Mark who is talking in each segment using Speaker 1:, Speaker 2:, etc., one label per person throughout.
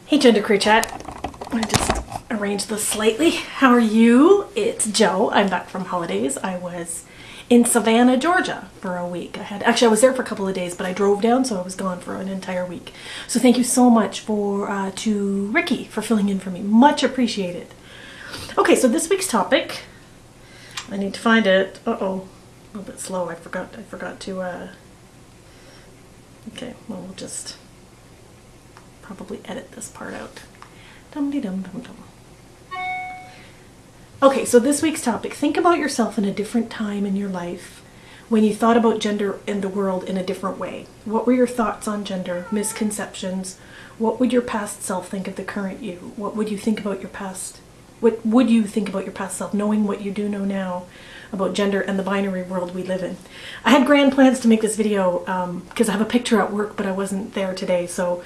Speaker 1: Hey GenderqueerChat, I just arranged this slightly. How are you? It's Joe. I'm back from holidays. I was in Savannah, Georgia for a week. I was there for a couple of days, but I drove down, so I was gone for an entire week. So thank you so much to Ricky for filling in for me. Much appreciated. Okay, so this week's topic, I need to find it. Uh-oh, a little bit slow. I forgot to, okay, well, we'll just probably edit this part out. Dum-de-dum-dum-dum. Okay, so this week's topic, think about yourself in a different time in your life when you thought about gender and the world in a different way. What were your thoughts on gender, misconceptions? What would your past self think of the current you? What would you think about your past? What would you think about your past self, knowing what you do know now about gender and the binary world we live in? I had grand plans to make this video because I have a picture at work, but I wasn't there today, so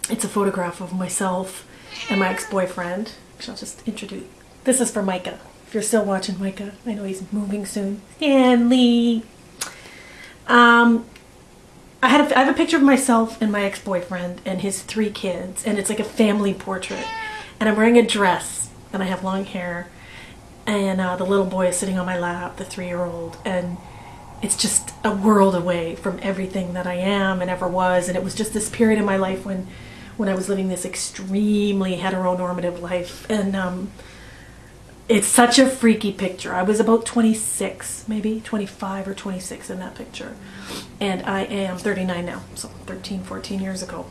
Speaker 1: it's a photograph of myself and my ex-boyfriend, which I'll just introduce. This is for Micah. If you're still watching Micah, I know he's moving soon. Stanley. I have a picture of myself and my ex-boyfriend and his 3 kids, and it's like a family portrait. And I'm wearing a dress, and I have long hair, and the little boy is sitting on my lap, the 3-year-old, and it's just a world away from everything that I am and ever was. And it was just this period in my life when I was living this extremely heteronormative life, and it's such a freaky picture. I was about 26, maybe 25 or 26 in that picture, and I am 39 now, so 14 years ago.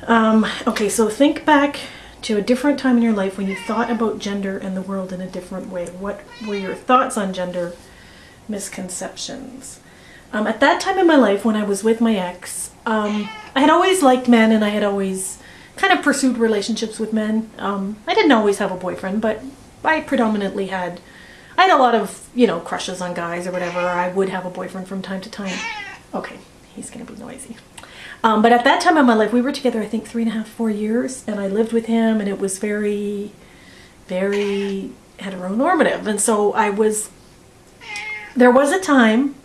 Speaker 1: Okay, so think back to a different time in your life when you thought about gender and the world in a different way. What were your thoughts on gender misconceptions? At that time in my life when I was with my ex, I had always liked men, and I had always kind of pursued relationships with men. I didn't always have a boyfriend, but I predominantly had a lot of, crushes on guys or whatever. I would have a boyfriend from time to time. Okay, he's gonna be noisy. But at that time in my life, we were together, I think 3.5, 4 years, and I lived with him, and it was very, very heteronormative. And so there was a time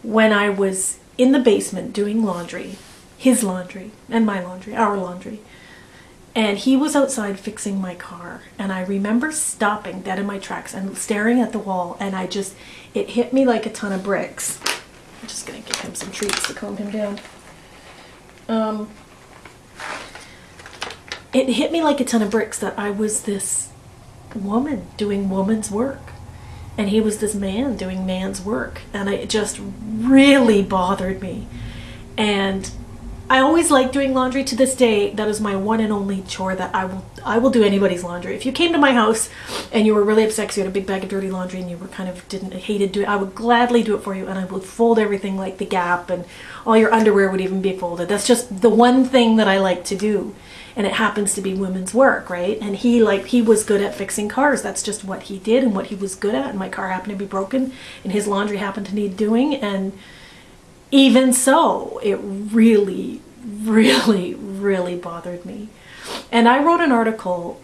Speaker 1: when I was in the basement doing laundry, his laundry and my laundry, our laundry, and he was outside fixing my car. And I remember stopping dead in my tracks and staring at the wall, and it hit me like a ton of bricks. I'm just gonna give him some treats to calm him down. It hit me like a ton of bricks that I was this woman doing woman's work, and he was this man doing man's work, and it just really bothered me. And I always liked doing laundry. To this day, that is my one and only chore that I will do anybody's laundry. If you came to my house and you were really upset because you had a big bag of dirty laundry and you were hated doing it, I would gladly do it for you, and I would fold everything like the Gap, and all your underwear would even be folded. That's just the one thing that I like to do, and it happens to be women's work, right? And he was good at fixing cars. That's just what he did and what he was good at, and my car happened to be broken and his laundry happened to need doing. And even so, it really, really, really bothered me. And I wrote an article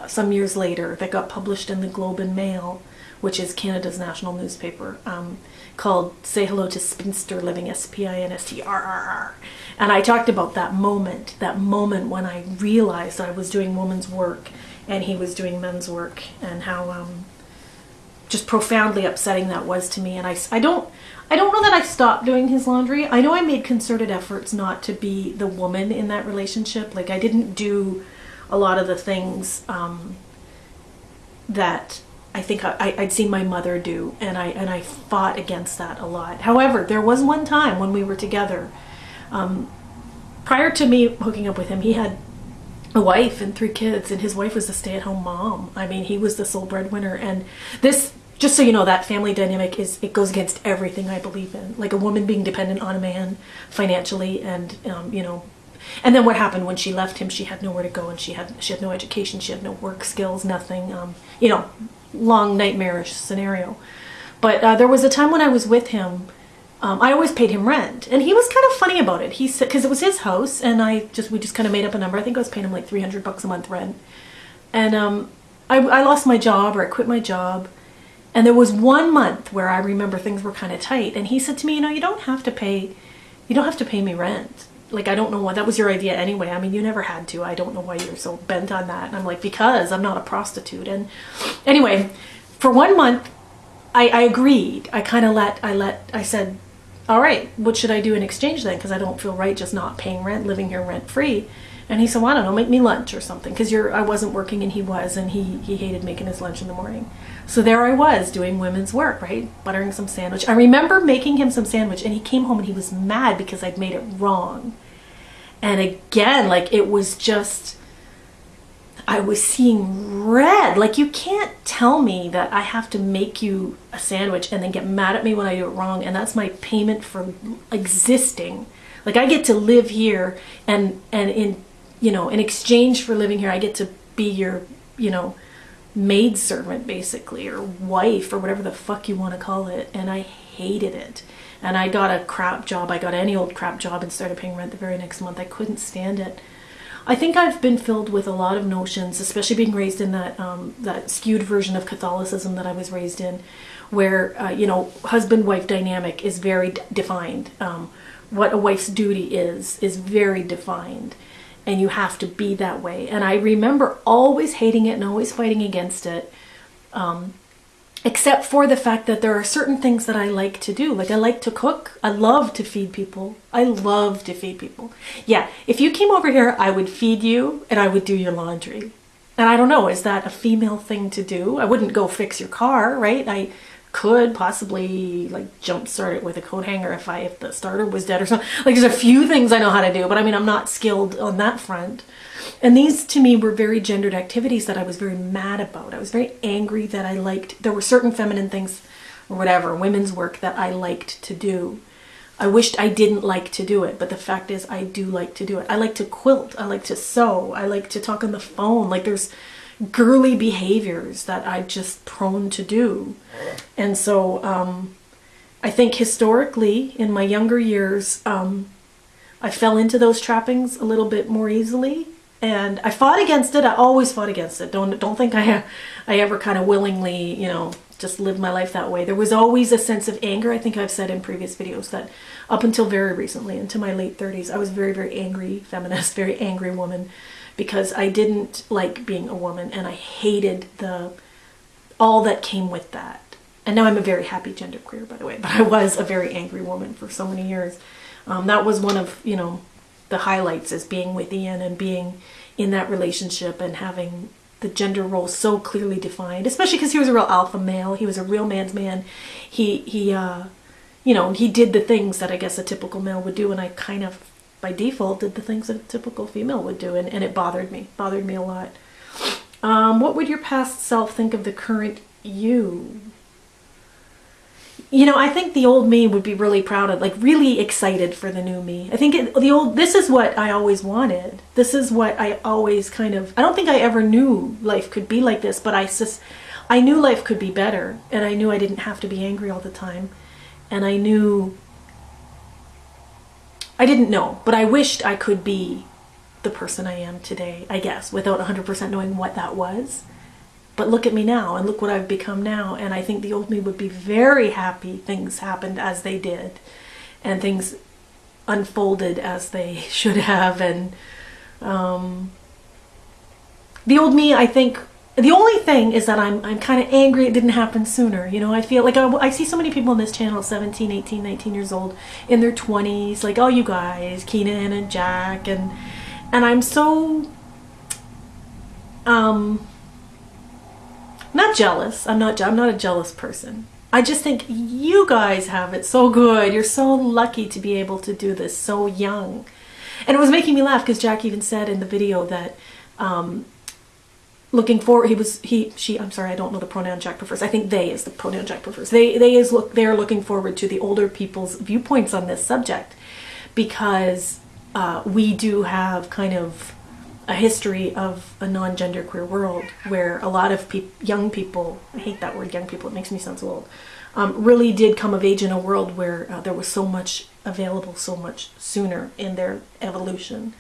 Speaker 1: some years later that got published in the Globe and Mail, which is Canada's national newspaper, called Say Hello to Spinster Living, SPINSTRRR. And I talked about that moment when I realized I was doing woman's work and he was doing men's work, and how just profoundly upsetting that was to me. And I don't know that I stopped doing his laundry. I know I made concerted efforts not to be the woman in that relationship. Like, I didn't do a lot of the things that I think I'd seen my mother do, and I fought against that a lot. However, there was one time when we were together, prior to me hooking up with him, he had a wife and 3 kids, and his wife was a stay-at-home mom. I mean, he was the sole breadwinner, and this, just so you know, that family dynamic it goes against everything I believe in. Like, a woman being dependent on a man financially, and and then what happened when she left him? She had nowhere to go, and she had no education, she had no work skills, nothing. Long nightmarish scenario. But there was a time when I was with him. I always paid him rent, and he was kind of funny about it. He said, because it was his house, and we just kind of made up a number. I think I was paying him like $300 a month rent, and I lost my job, or I quit my job. And there was one month where I remember things were kind of tight, and he said to me, you don't have to pay me rent. like, I don't know why that was your idea anyway. I mean, you never had to. I don't know why you're so bent on that. And I'm like, because I'm not a prostitute. And anyway, for 1 month, I agreed. I said, all right, what should I do in exchange then? Because I don't feel right just not paying rent, living here rent free. And he said, well, I don't know, make me lunch or something. Because I wasn't working and he was, and he hated making his lunch in the morning. So there I was doing women's work, right? Buttering some sandwich. I remember making him some sandwich, and he came home and he was mad because I'd made it wrong. And again, like, it was just, I was seeing red. Like, you can't tell me that I have to make you a sandwich and then get mad at me when I do it wrong, and that's my payment for existing. Like, I get to live here, and in, you know, in exchange for living here, I get to be your, you know, maid servant basically, or wife, or whatever the fuck you want to call it. And I hated it. And I got a crap job. I got any old crap job and started paying rent the very next month. I couldn't stand it. I think I've been filled with a lot of notions, especially being raised in that that skewed version of Catholicism that I was raised in, where you know, husband-wife dynamic is very defined. What a wife's duty is very defined, and you have to be that way. And I remember always hating it and always fighting against it, except for the fact that there are certain things that I like to do. Like, I like to cook. I love to feed people. I love to feed people. Yeah, if you came over here, I would feed you and I would do your laundry. And I don't know, is that a female thing to do? I wouldn't go fix your car, right? I could possibly like jumpstart it with a coat hanger if the starter was dead or something. Like, there's a few things I know how to do, but I mean, I'm not skilled on that front. And these to me were very gendered activities that I was very mad about. I was very angry that I liked, there were certain feminine things or whatever, women's work that I liked to do. I wished I didn't like to do it, but the fact is I do like to do it. I like to quilt, I like to sew, I like to talk on the phone. Like, there's girly behaviors that I'm just prone to do. And so I think historically in my younger years, I fell into those trappings a little bit more easily, and I fought against it. I always fought against it. Don't think I ever kind of willingly, you know, just lived my life that way. There was always a sense of anger. I think I've said in previous videos that up until very recently, into my late 30s, I was very, very angry feminist, very angry woman, because I didn't like being a woman, and I hated all that came with that. And now I'm a very happy genderqueer, by the way, but I was a very angry woman for so many years. That was one of, you know, the highlights, is being with Ian and being in that relationship and having the gender role so clearly defined, especially because he was a real alpha male. He was a real man's man. He you know, he did the things that I guess a typical male would do, and I kind of, by default, did the things that a typical female would do, and it bothered me a lot. What would your past self think of the current you? You know, I think the old me would be really proud of, like, really excited for the new me. I think this is what I always wanted. This is what I always kind of, I don't think I ever knew life could be like this, but I knew life could be better, and I knew I didn't have to be angry all the time. And I didn't know, but I wished I could be the person I am today, I guess, without 100% knowing what that was. But look at me now, and look what I've become now. And I think the old me would be very happy things happened as they did, and things unfolded as they should have. And the old me, I think, the only thing is that I'm kind of angry it didn't happen sooner. You know, I feel like I see so many people on this channel, 17, 18, 19 years old, in their 20s, like, oh, you guys, Keenan and Jack, and I'm so not jealous. I'm not a jealous person. I just think you guys have it so good. You're so lucky to be able to do this so young. And it was making me laugh because Jack even said in the video that looking forward, I'm sorry, I don't know the pronoun Jack prefers. I think they is the pronoun Jack prefers. They're looking forward to the older people's viewpoints on this subject, because we do have kind of a history of a non-genderqueer world where a lot of young people, I hate that word young people, it makes me sound so old, really did come of age in a world where there was so much available so much sooner in their evolution.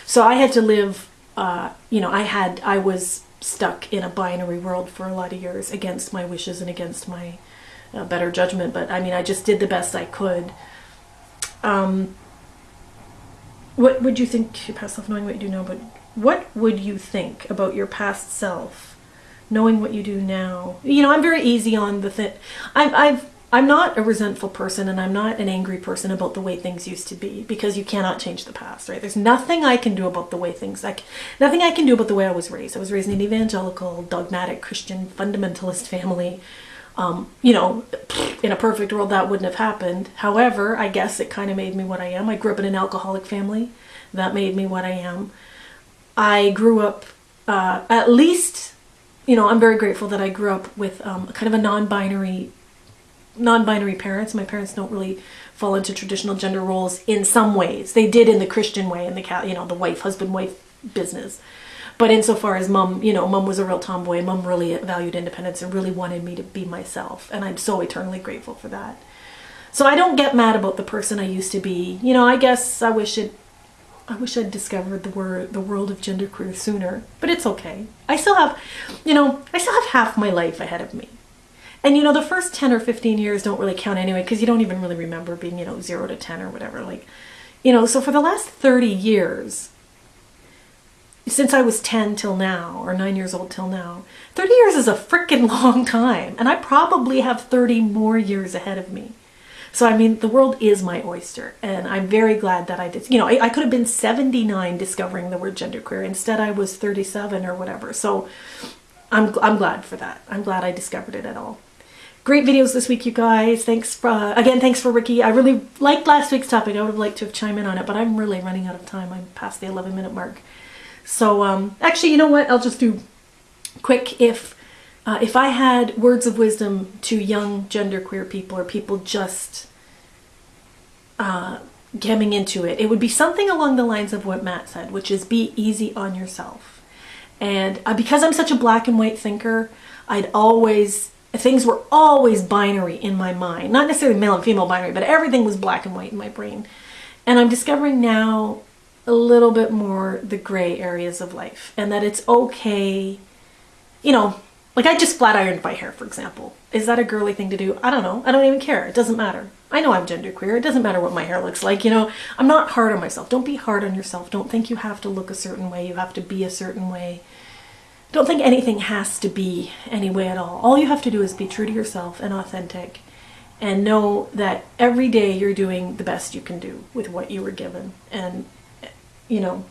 Speaker 1: So I had to live, you know, I was stuck in a binary world for a lot of years against my wishes and against my better judgment. But I mean, I just did the best I could. What would you think your past self, knowing what you do now, but what would you think about your past self, knowing what you do now? You know, I'm very easy on the thing. I'm not a resentful person, and I'm not an angry person about the way things used to be, because you cannot change the past, right? There's nothing I can do about the way things, nothing I can do about the way I was raised. I was raised in an evangelical, dogmatic, Christian, fundamentalist family. You know, in a perfect world that wouldn't have happened. However, I guess it kind of made me what I am. I grew up in an alcoholic family. That made me what I am. I grew up, at least, you know, I'm very grateful that I grew up with kind of a non-binary parents. My parents don't really fall into traditional gender roles in some ways. They did in the Christian way, in the, you know, the wife, husband, wife business. But insofar as mom, you know, mom was a real tomboy. Mom really valued independence and really wanted me to be myself. And I'm so eternally grateful for that. So I don't get mad about the person I used to be. You know, I guess I wish I'd discovered the world of genderqueer sooner. But it's okay. I still have half my life ahead of me. And, you know, the first 10 or 15 years don't really count anyway, because you don't even really remember being, you know, 0 to 10 or whatever. Like, you know, so for the last 30 years, since I was 10 till now, or 9 years old till now, 30 years is a freaking long time. And I probably have 30 more years ahead of me. So, I mean, the world is my oyster. And I'm very glad that I did. You know, I could have been 79 discovering the word genderqueer. Instead, I was 37 or whatever. So I'm glad for that. I'm glad I discovered it at all. Great videos this week, you guys. Thanks for Ricky. I really liked last week's topic. I would have liked to have chimed in on it, but I'm really running out of time. I'm past the 11-minute mark. So, actually, you know what? I'll just do quick. If I had words of wisdom to young genderqueer people, or people just coming into it, it would be something along the lines of what Matt said, which is be easy on yourself. And because I'm such a black and white thinker, things were always binary in my mind. Not necessarily male and female binary, but everything was black and white in my brain. And I'm discovering now a little bit more the gray areas of life, and that it's okay, you know, like I just flat ironed my hair, for example. Is that a girly thing to do? I don't know. I don't even care. It doesn't matter. I know I'm genderqueer. It doesn't matter what my hair looks like, you know. I'm not hard on myself. Don't be hard on yourself. Don't think you have to look a certain way. You have to be a certain way. Don't think anything has to be any way at all. All you have to do is be true to yourself and authentic, and know that every day you're doing the best you can do with what you were given. And, you know,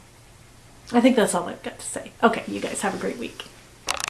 Speaker 1: I think that's all I've got to say. Okay, you guys have a great week.